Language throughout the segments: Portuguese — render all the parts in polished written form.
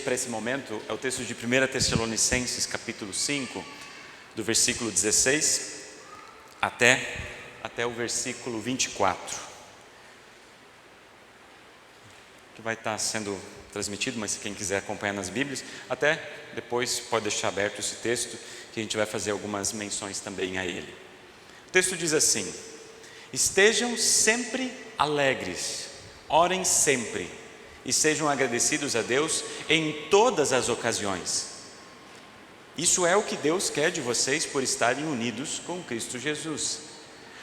para esse momento é o texto de 1 Tessalonicenses, capítulo 5, do versículo 16 até o versículo 24. Que vai estar sendo transmitido, mas se quem quiser acompanhar nas Bíblias, até depois pode deixar aberto esse texto, que a gente vai fazer algumas menções também a ele. O texto diz assim: estejam sempre alegres, orem sempre, e sejam agradecidos a Deus em todas as ocasiões. Isso é o que Deus quer de vocês por estarem unidos com Cristo Jesus.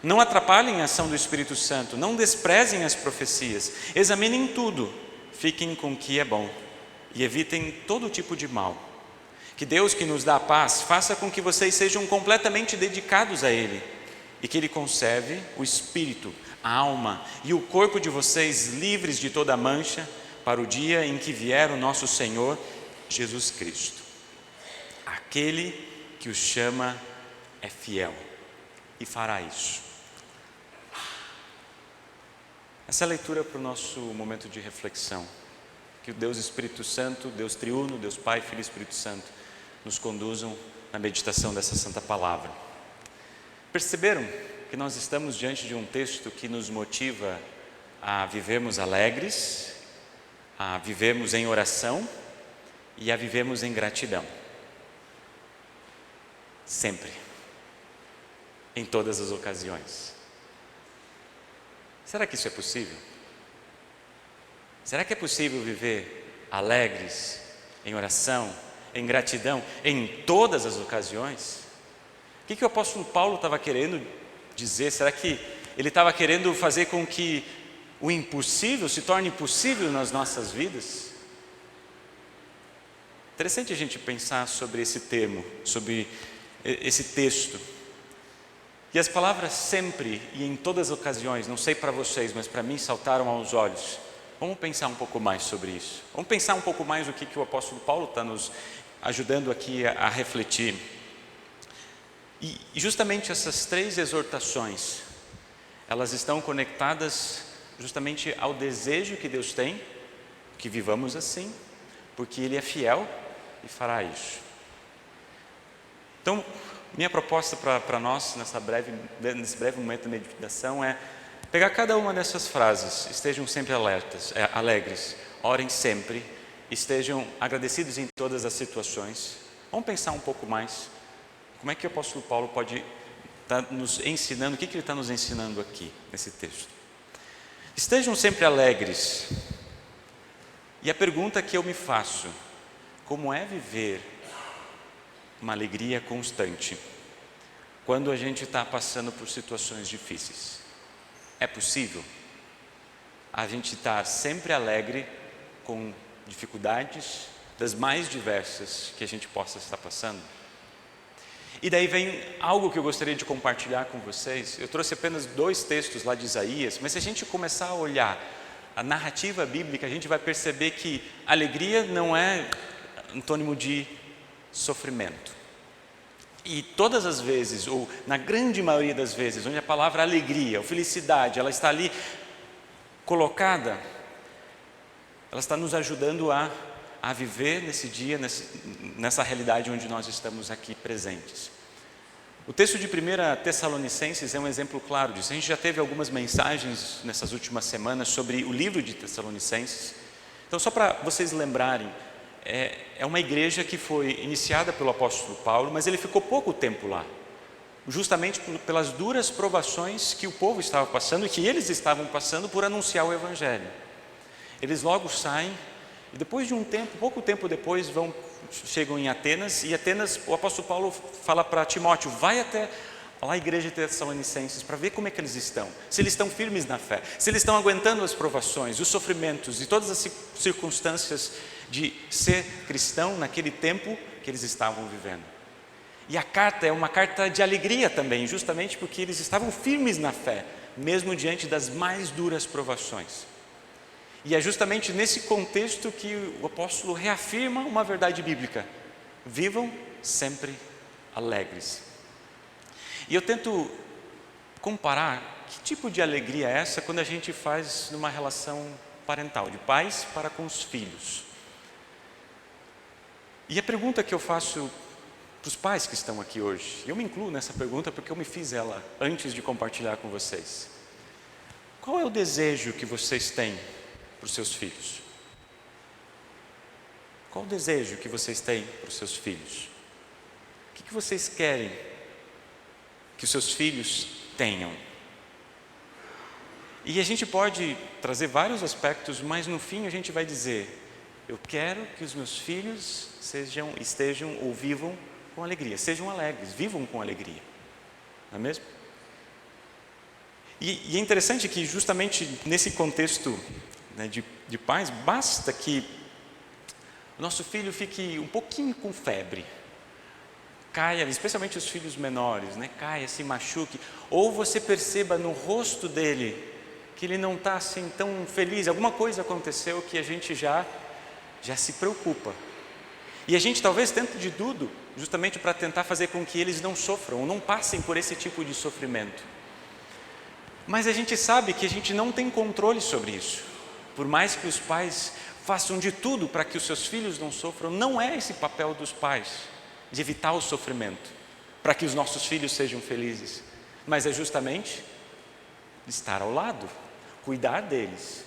Não atrapalhem a ação do Espírito Santo, não desprezem as profecias, examinem tudo, fiquem com o que é bom e evitem todo tipo de mal. Que Deus, que nos dá a paz, faça com que vocês sejam completamente dedicados a Ele e que Ele conserve o espírito, a alma e o corpo de vocês livres de toda mancha para o dia em que vier o nosso Senhor Jesus Cristo. Aquele que os chama é fiel e fará isso. Essa é a leitura para o nosso momento de reflexão. Que o Deus Espírito Santo, Deus Triuno, Deus Pai, Filho e Espírito Santo nos conduzam na meditação dessa santa palavra. Perceberam que nós estamos diante de um texto que nos motiva a vivermos alegres, a vivermos em oração e a vivermos em gratidão. Sempre, em todas as ocasiões. Será que isso é possível? Será que é possível viver alegres, em oração, em gratidão, em todas as ocasiões? O que o apóstolo Paulo estava querendo dizer? Será que ele estava querendo fazer com que o impossível se torne possível nas nossas vidas? Interessante a gente pensar sobre esse termo, sobre esse texto. E as palavras sempre e em todas as ocasiões, não sei para vocês, mas para mim saltaram aos olhos. Vamos pensar um pouco mais sobre isso. Vamos pensar um pouco mais o que o apóstolo Paulo está nos ajudando aqui a refletir. E justamente essas três exortações, elas estão conectadas justamente ao desejo que Deus tem, que vivamos assim, porque Ele é fiel e fará isso. Então, minha proposta para nós, nesse breve momento de meditação, é pegar cada uma dessas frases: estejam sempre alegres, orem sempre, estejam agradecidos em todas as situações. Vamos pensar um pouco mais, como é que o apóstolo Paulo pode estar nos ensinando, o que ele está nos ensinando aqui, nesse texto. Estejam sempre alegres, e a pergunta que eu me faço: como é viver uma alegria constante quando a gente está passando por situações difíceis? É possível a gente estar sempre alegre com dificuldades das mais diversas que a gente possa estar passando? E daí vem algo que eu gostaria de compartilhar com vocês. Eu trouxe apenas 2 textos lá de Isaías, mas se a gente começar a olhar a narrativa bíblica, a gente vai perceber que alegria não é antônimo de sofrimento. E todas as vezes, ou na grande maioria das vezes, onde a palavra alegria ou felicidade, ela está ali colocada, ela está nos ajudando a viver nesse dia, nessa realidade onde nós estamos aqui presentes. O texto de 1 Tessalonicenses é um exemplo claro disso. A gente já teve algumas mensagens nessas últimas semanas sobre o livro de Tessalonicenses. Então, só para vocês lembrarem, é uma igreja que foi iniciada pelo apóstolo Paulo, mas ele ficou pouco tempo lá, justamente pelas duras provações que o povo estava passando e que eles estavam passando por anunciar o evangelho. Eles logo saem e depois de um tempo, pouco tempo depois, chegam em Atenas, e Atenas, o apóstolo Paulo fala para Timóteo: vai até lá a igreja de Tessalonicenses para ver como é que eles estão, se eles estão firmes na fé, se eles estão aguentando as provações, os sofrimentos e todas as circunstâncias de ser cristão naquele tempo que eles estavam vivendo. E a carta é uma carta de alegria também, justamente porque eles estavam firmes na fé, mesmo diante das mais duras provações. E é justamente nesse contexto que o apóstolo reafirma uma verdade bíblica: vivam sempre alegres. E eu tento comparar que tipo de alegria é essa quando a gente faz numa relação parental, de pais para com os filhos. E a pergunta que eu faço para os pais que estão aqui hoje, eu me incluo nessa pergunta porque eu me fiz ela antes de compartilhar com vocês. Qual é o desejo que vocês têm para os seus filhos? Qual o desejo que vocês têm para os seus filhos? O que vocês querem que os seus filhos tenham? E a gente pode trazer vários aspectos, mas no fim a gente vai dizer: eu quero que os meus filhos estejam ou vivam com alegria, sejam alegres, vivam com alegria, não é mesmo? E é interessante que justamente nesse contexto, né, de pais, basta que o nosso filho fique um pouquinho com febre, caia, especialmente os filhos menores, né, caia, se machuque, ou você perceba no rosto dele que ele não está assim tão feliz, alguma coisa aconteceu que a gente já se preocupa. E a gente talvez tente de tudo, justamente para tentar fazer com que eles não sofram, ou não passem por esse tipo de sofrimento. Mas a gente sabe que a gente não tem controle sobre isso. Por mais que os pais façam de tudo para que os seus filhos não sofram, não é esse papel dos pais, de evitar o sofrimento, para que os nossos filhos sejam felizes. Mas é justamente estar ao lado, cuidar deles,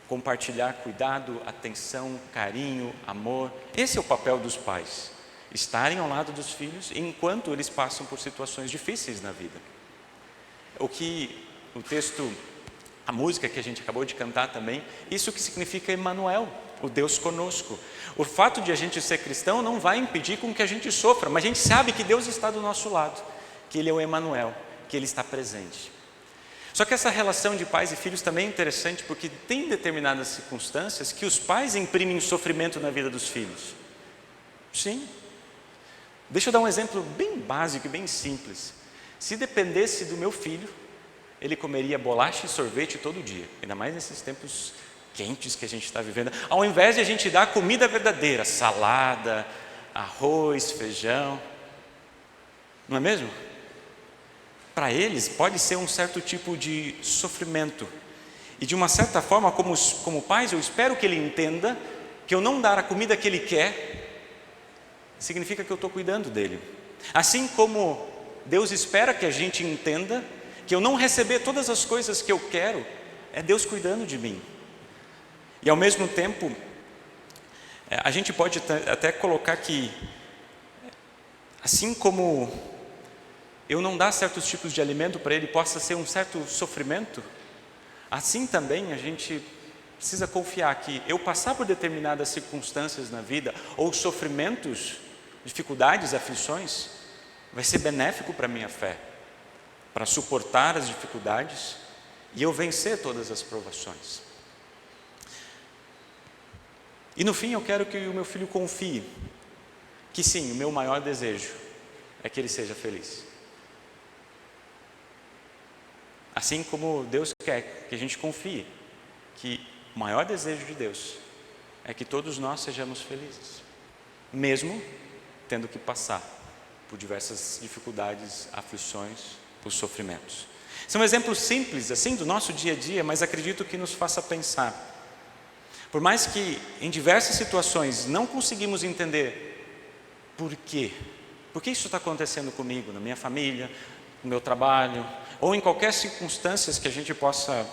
compartilhar cuidado, atenção, carinho, amor. Esse é o papel dos pais, estarem ao lado dos filhos enquanto eles passam por situações difíceis na vida. O que o texto, a música que a gente acabou de cantar também, isso que significa Emmanuel, o Deus conosco. O fato de a gente ser cristão não vai impedir com que a gente sofra, mas a gente sabe que Deus está do nosso lado, que Ele é o Emmanuel, que Ele está presente. Só que essa relação de pais e filhos também é interessante, porque tem determinadas circunstâncias que os pais imprimem sofrimento na vida dos filhos. Sim. Deixa eu dar um exemplo bem básico e bem simples. Se dependesse do meu filho, ele comeria bolacha e sorvete todo dia, ainda mais nesses tempos quentes que a gente está vivendo. Ao invés de a gente dar comida verdadeira, salada, arroz, feijão, não é mesmo? Para eles pode ser um certo tipo de sofrimento. E de uma certa forma, como pais, eu espero que ele entenda que eu não dar a comida que ele quer, significa que eu estou cuidando dele. Assim como Deus espera que a gente entenda que eu não receber todas as coisas que eu quero, é Deus cuidando de mim. E ao mesmo tempo, a gente pode até colocar que, assim como eu não dar certos tipos de alimento para ele possa ser um certo sofrimento, assim também a gente precisa confiar que eu passar por determinadas circunstâncias na vida, ou sofrimentos, dificuldades, aflições, vai ser benéfico para a minha fé, para suportar as dificuldades e eu vencer todas as provações. E no fim eu quero que o meu filho confie que sim, o meu maior desejo é que ele seja feliz. Assim como Deus quer que a gente confie que o maior desejo de Deus é que todos nós sejamos felizes, mesmo tendo que passar por diversas dificuldades, aflições, por sofrimentos. São exemplos simples assim do nosso dia a dia, mas acredito que nos faça pensar. Por mais que em diversas situações não conseguimos entender por quê. Por que isso está acontecendo comigo, na minha família, no meu trabalho, ou em qualquer circunstância que a gente possa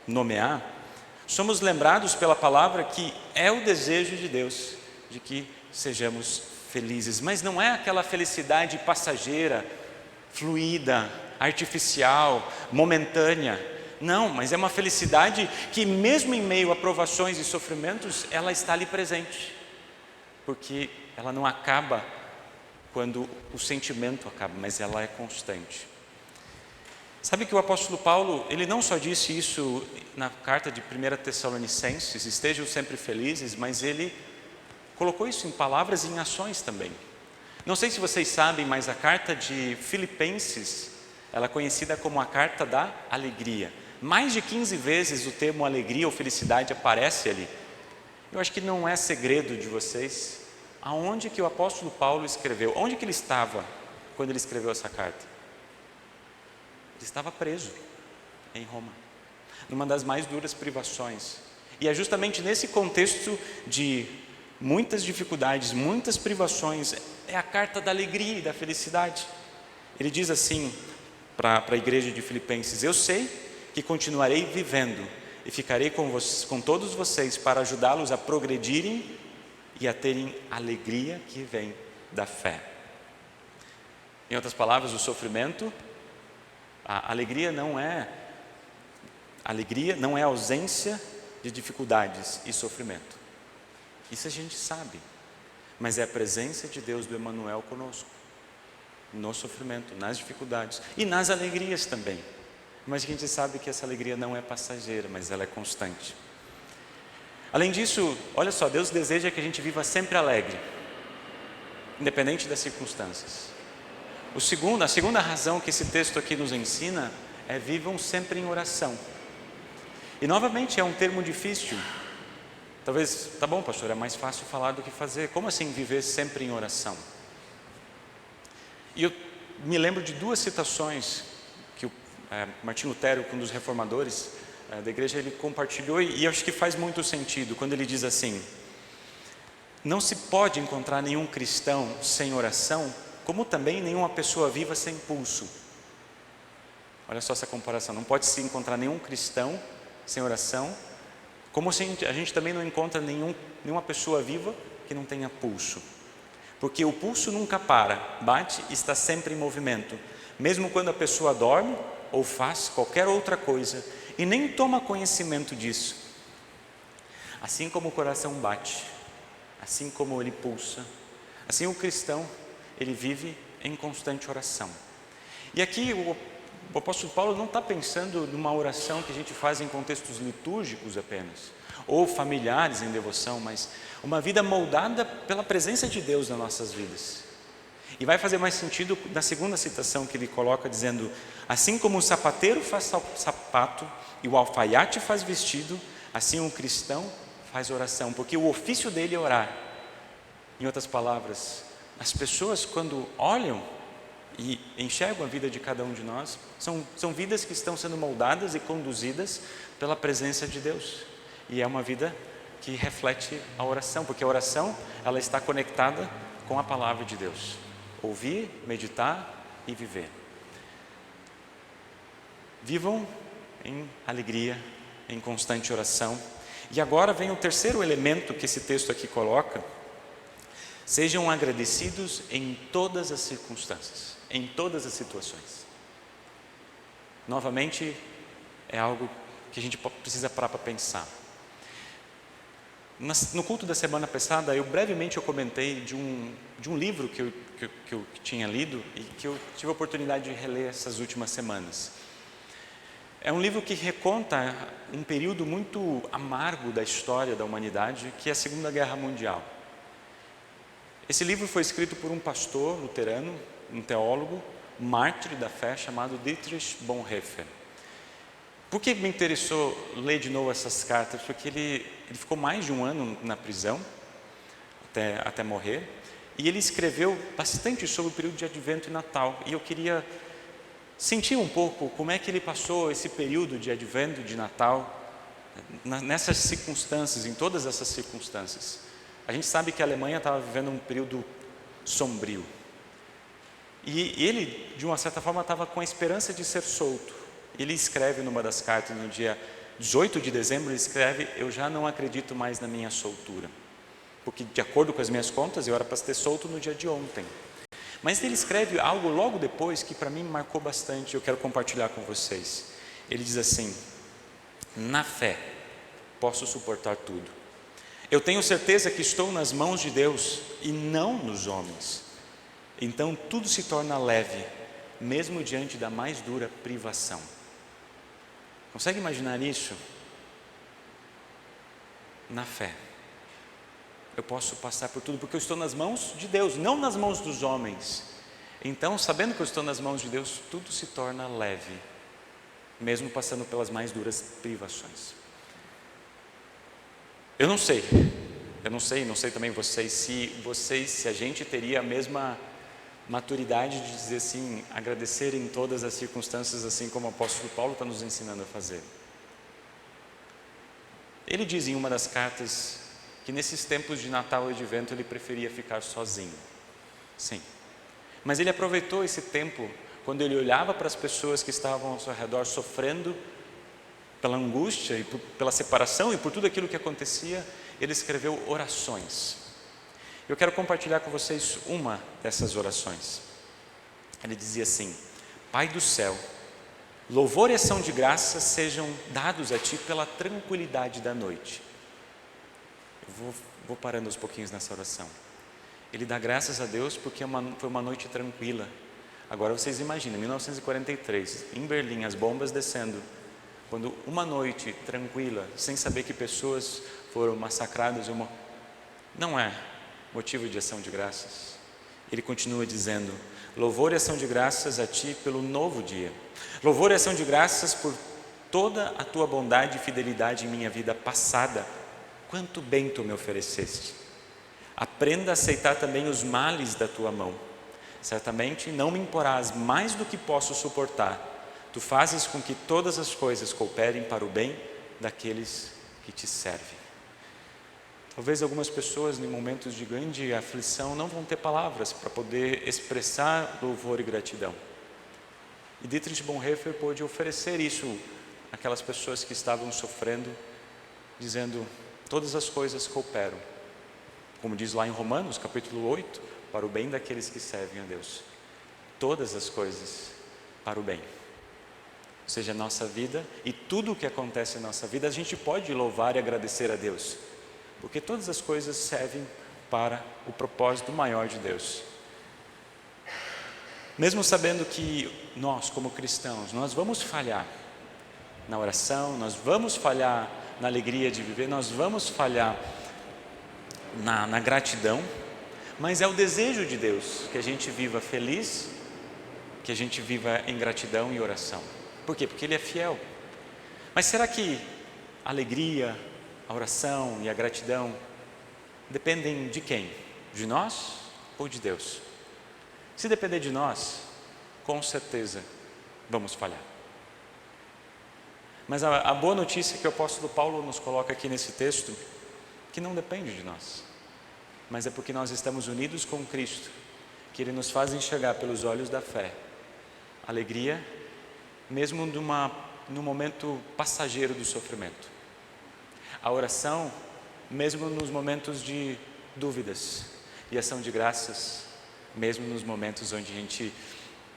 nomear, somos lembrados pela palavra que é o desejo de Deus, de que sejamos felizes. Mas não é aquela felicidade passageira, fluida, artificial, momentânea. Não, mas é uma felicidade que mesmo em meio a provações e sofrimentos, ela está ali presente. Porque ela não acaba quando o sentimento acaba, mas ela é constante. Sabe que o apóstolo Paulo, ele não só disse isso na carta de 1 Tessalonicenses, estejam sempre felizes, mas ele colocou isso em palavras e em ações também. Não sei se vocês sabem, mas a carta de Filipenses, ela é conhecida como a carta da alegria. Mais de 15 vezes o termo alegria ou felicidade aparece ali. Eu acho que não é segredo de vocês aonde que o apóstolo Paulo escreveu, onde que ele estava quando ele escreveu essa carta. Ele estava preso em Roma, numa das mais duras privações. E é justamente nesse contexto de muitas dificuldades, muitas privações, é a carta da alegria e da felicidade. Ele diz assim para a igreja de Filipenses: eu sei que continuarei vivendo e ficarei com todos vocês para ajudá-los a progredirem e a terem alegria que vem da fé. Em outras palavras, o sofrimento, a alegria não é ausência de dificuldades e sofrimento. Isso a gente sabe, mas é a presença de Deus, do Emanuel conosco, no sofrimento, nas dificuldades e nas alegrias também. Mas a gente sabe que essa alegria não é passageira, mas ela é constante. Além disso, olha só, Deus deseja que a gente viva sempre alegre, independente das circunstâncias. A segunda razão que esse texto aqui nos ensina é: vivam sempre em oração. E novamente é um termo difícil. Talvez, tá bom, pastor, é mais fácil falar do que fazer. Como assim viver sempre em oração? E eu me lembro de duas citações que o Martinho Lutero, um dos reformadores da igreja, ele compartilhou, e eu acho que faz muito sentido quando ele diz assim: não se pode encontrar nenhum cristão sem oração, como também nenhuma pessoa viva sem pulso. Olha só essa comparação: não pode se encontrar nenhum cristão sem oração, como a gente também não encontra nenhuma pessoa viva que não tenha pulso. Porque o pulso nunca para, bate e está sempre em movimento, mesmo quando a pessoa dorme ou faz qualquer outra coisa e nem toma conhecimento disso. Assim como o coração bate, assim como ele pulsa, assim o cristão, ele vive em constante oração. E aqui o apóstolo Paulo não está pensando numa oração que a gente faz em contextos litúrgicos apenas, ou familiares em devoção, mas uma vida moldada pela presença de Deus nas nossas vidas. E vai fazer mais sentido na segunda citação que ele coloca, dizendo: assim como o sapateiro faz sapato e o alfaiate faz vestido, assim um cristão faz oração, porque o ofício dele é orar. Em outras palavras, as pessoas, quando olham e enxergam a vida de cada um de nós, são vidas que estão sendo moldadas e conduzidas pela presença de Deus. E é uma vida que reflete a oração, porque a oração, ela está conectada com a palavra de Deus. Ouvir, meditar e viver. Vivam em alegria, em constante oração. E agora vem o terceiro elemento que esse texto aqui coloca: sejam agradecidos em todas as circunstâncias, em todas as situações. Novamente, é algo que a gente precisa parar para pensar. No culto da semana passada, eu brevemente comentei de um livro que eu tinha lido e que eu tive a oportunidade de reler essas últimas semanas. É um livro que reconta um período muito amargo da história da humanidade, que é a Segunda Guerra Mundial. Esse livro foi escrito por um pastor luterano, um teólogo, mártir da fé, chamado Dietrich Bonhoeffer. Por que me interessou ler de novo essas cartas? Porque ele ficou mais de um ano na prisão, até morrer, e ele escreveu bastante sobre o período de Advento e Natal, e eu queria sentir um pouco como é que ele passou esse período de Advento, de Natal, nessas circunstâncias, em todas essas circunstâncias. A gente sabe que a Alemanha estava vivendo um período sombrio, e ele, de uma certa forma, estava com a esperança de ser solto. Ele escreve numa das cartas, no dia 18 de dezembro, ele escreve: eu já não acredito mais na minha soltura, porque de acordo com as minhas contas, eu era para ter solto no dia de ontem. Mas ele escreve algo logo depois que para mim marcou bastante, eu quero compartilhar com vocês. Ele diz assim: na fé posso suportar tudo. Eu tenho certeza que estou nas mãos de Deus e não nos homens. Então tudo se torna leve, mesmo diante da mais dura privação. Consegue imaginar isso? Na fé eu posso passar por tudo, porque eu estou nas mãos de Deus, não nas mãos dos homens. Então, sabendo que eu estou nas mãos de Deus, tudo se torna leve, mesmo passando pelas mais duras privações. Eu não sei também vocês, se a gente teria a mesma maturidade de dizer assim, agradecer em todas as circunstâncias, assim como o apóstolo Paulo está nos ensinando a fazer. Ele diz em uma das cartas que nesses tempos de Natal e de Advento ele preferia ficar sozinho. Sim. Mas ele aproveitou esse tempo quando ele olhava para as pessoas que estavam ao seu redor sofrendo pela angústia e pela separação e por tudo aquilo que acontecia, ele escreveu orações. Eu quero compartilhar com vocês uma dessas orações. Ele dizia assim: Pai do céu, louvor e ação de graças sejam dados a Ti pela tranquilidade da noite. Eu vou parando aos pouquinhos nessa oração. Ele dá graças a Deus porque foi uma noite tranquila. Agora vocês imaginem, 1943, em Berlim, as bombas descendo, quando uma noite tranquila, sem saber que pessoas foram massacradas, não é motivo de ação de graças. Ele continua dizendo: louvor e ação de graças a Ti pelo novo dia. Louvor e ação de graças por toda a Tua bondade e fidelidade em minha vida passada. Quanto bem Tu me ofereceste. Aprenda a aceitar também os males da Tua mão. Certamente não me imporás mais do que posso suportar. Tu fazes com que todas as coisas cooperem para o bem daqueles que Te servem. Talvez algumas pessoas em momentos de grande aflição não vão ter palavras para poder expressar louvor e gratidão. E Dietrich Bonhoeffer pôde oferecer isso àquelas pessoas que estavam sofrendo, dizendo: todas as coisas cooperam, como diz lá em Romanos capítulo 8, para o bem daqueles que servem a Deus. Todas as coisas para o bem. Ou seja, a nossa vida e tudo o que acontece na nossa vida, a gente pode louvar e agradecer a Deus, porque todas as coisas servem para o propósito maior de Deus. Mesmo sabendo que nós, como cristãos, nós vamos falhar na oração, nós vamos falhar na alegria de viver, nós vamos falhar na gratidão, mas é o desejo de Deus que a gente viva feliz, que a gente viva em gratidão e oração. Por quê? Porque Ele é fiel. Mas será que a alegria, a oração e a gratidão dependem de quem? De nós ou de Deus? Se depender de nós, com certeza vamos falhar. Mas a boa notícia que o apóstolo Paulo nos coloca aqui nesse texto, que não depende de nós, mas é porque nós estamos unidos com Cristo, que Ele nos faz enxergar pelos olhos da fé alegria, mesmo no momento passageiro do sofrimento. A oração, mesmo nos momentos de dúvidas, e ação de graças, mesmo nos momentos onde a gente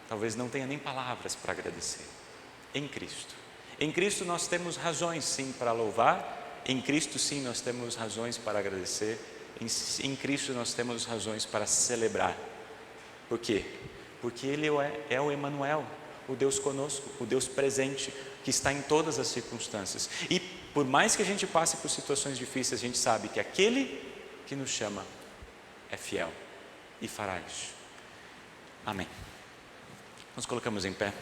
talvez não tenha nem palavras para agradecer. Em Cristo. Em Cristo nós temos razões sim para louvar, em Cristo sim nós temos razões para agradecer, em Cristo nós temos razões para celebrar. Por quê? Porque Ele é o Emanuel, o Deus conosco, o Deus presente, que está em todas as circunstâncias. E por mais que a gente passe por situações difíceis, a gente sabe que aquele que nos chama é fiel e fará isso. Amém. Nos colocamos em pé.